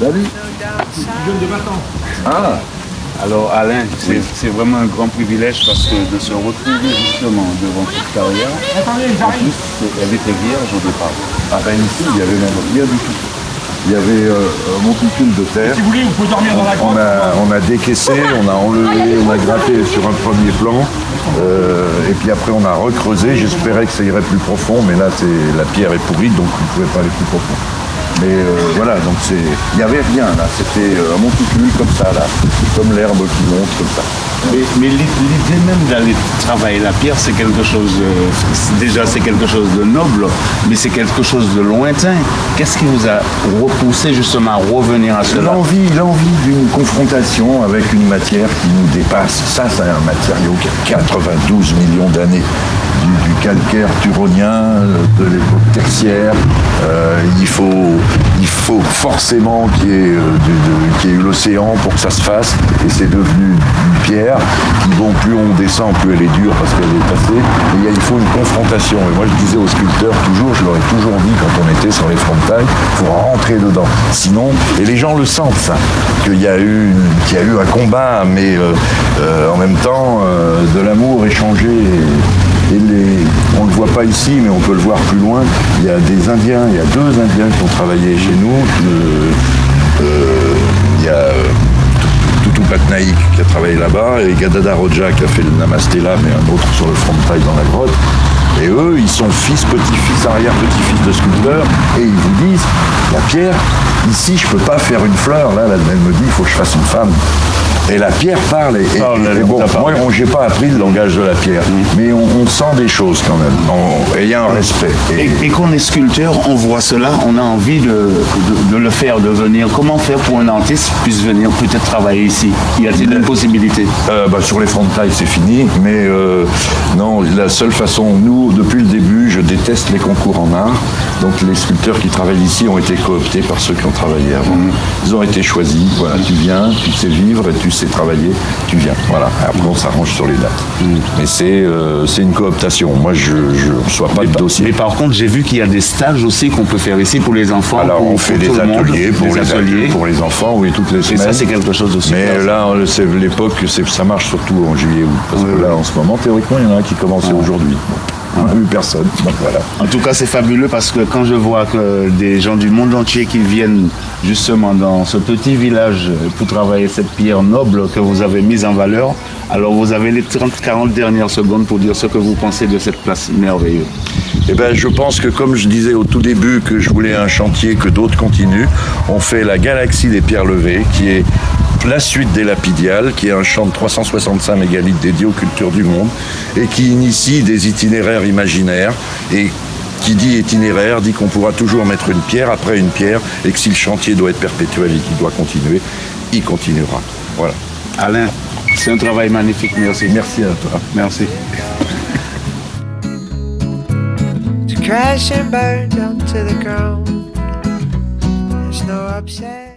Salut. Jeune de 20 ans. Ah, Alors Alain, c'est vraiment un grand privilège parce que de se retrouver justement devant cette carrière. Attendez, En j'arrive. plus, elle était vierge au départ. à peine ici, il y avait même rien du tout. Il y avait un monticule de terre. Si vous voulez, vous pouvez dormir dans la grotte. On a décaissé, on a enlevé, on a gratté sur un premier plan. Et puis après, on a recreusé. J'espérais que ça irait plus profond, mais là, la pierre est pourrie, donc on ne pouvait pas aller plus profond. Mais voilà, donc il n'y avait rien là. C'était un monticule comme ça, là, comme l'herbe qui monte comme ça. Mais l'idée même d'aller travailler la pierre, c'est quelque chose, déjà c'est quelque chose de noble, mais c'est quelque chose de lointain. Qu'est-ce qui vous a repoussé justement à revenir à cela? L'envie d'une confrontation avec une matière qui nous dépasse. Ça, c'est un matériau qui a 92 millions d'années. Du calcaire turonien, de l'époque tertiaire. Il faut forcément qu'il y ait eu l'océan pour que ça se fasse. Et c'est devenu une pierre qui, bon, plus on descend, plus elle est dure parce qu'elle est passée. Et il faut une confrontation. Et moi, je disais aux sculpteurs, je leur ai toujours dit quand on était sur les frontales, il faut rentrer dedans. Sinon, et les gens le sentent, ça, qu'il y a eu un combat, mais en même temps, de l'amour échangé. On ne le voit pas ici, mais on peut le voir plus loin. Il y a des Indiens, il y a 2 Indiens qui ont travaillé chez nous. Il y a Tutu Patnaik qui a travaillé là-bas et Gadada Roja qui a fait le Namasté là, mais un autre sur le frontail dans la grotte. Et eux, ils sont fils, petits-fils, arrière-petits-fils de sculpteurs et ils vous disent, la pierre, ici je peux pas faire une fleur, là elle me dit, il faut que je fasse une femme. Et la pierre parle, et bon, moi j'ai pas appris le langage de la pierre, mais on sent des choses quand même, et il y a un respect. Et quand on est sculpteur, on voit cela, on a envie de le faire, de venir. Comment faire pour un artiste puisse venir peut-être travailler ici? Y a-t-il une possibilité? Sur les frontailles c'est fini, mais non, la seule façon, nous, depuis le début, je déteste les concours en art, donc les sculpteurs qui travaillent ici ont été cooptés par ceux qui ont travaillé avant. Ils ont été choisis, voilà, tu viens, tu sais vivre et tu sais travailler, tu viens. Voilà. Après, on s'arrange sur les dates. Mais c'est une cooptation. Moi, je ne reçois pas de dossier. Mais par contre, j'ai vu qu'il y a des stages aussi qu'on peut faire ici pour les enfants. Alors, on fait des ateliers pour les ateliers pour les enfants, oui, toutes les semaines. Et ça, c'est quelque chose aussi. Mais là, c'est l'époque, ça marche surtout en juillet, août. Parce que là, en ce moment, théoriquement, il y en a un qui commençait aujourd'hui. On n'a vu personne. Donc, voilà. En tout cas, c'est fabuleux parce que quand je vois que des gens du monde entier qui viennent justement dans ce petit village pour travailler cette pierre noble que vous avez mise en valeur, alors vous avez les 30-40 dernières secondes pour dire ce que vous pensez de cette place merveilleuse. Eh ben, je pense que comme je disais au tout début que je voulais un chantier que d'autres continuent, on fait la galaxie des pierres levées qui est la suite des Lapidiales, qui est un champ de 365 mégalithes dédié aux cultures du monde et qui initie des itinéraires imaginaires. Et qui dit itinéraire dit qu'on pourra toujours mettre une pierre après une pierre et que si le chantier doit être perpétuel et qu'il doit continuer, il continuera. Voilà. Alain, c'est un travail magnifique, merci. Merci à toi. Merci. To crash and burn down to the ground. There's no upset.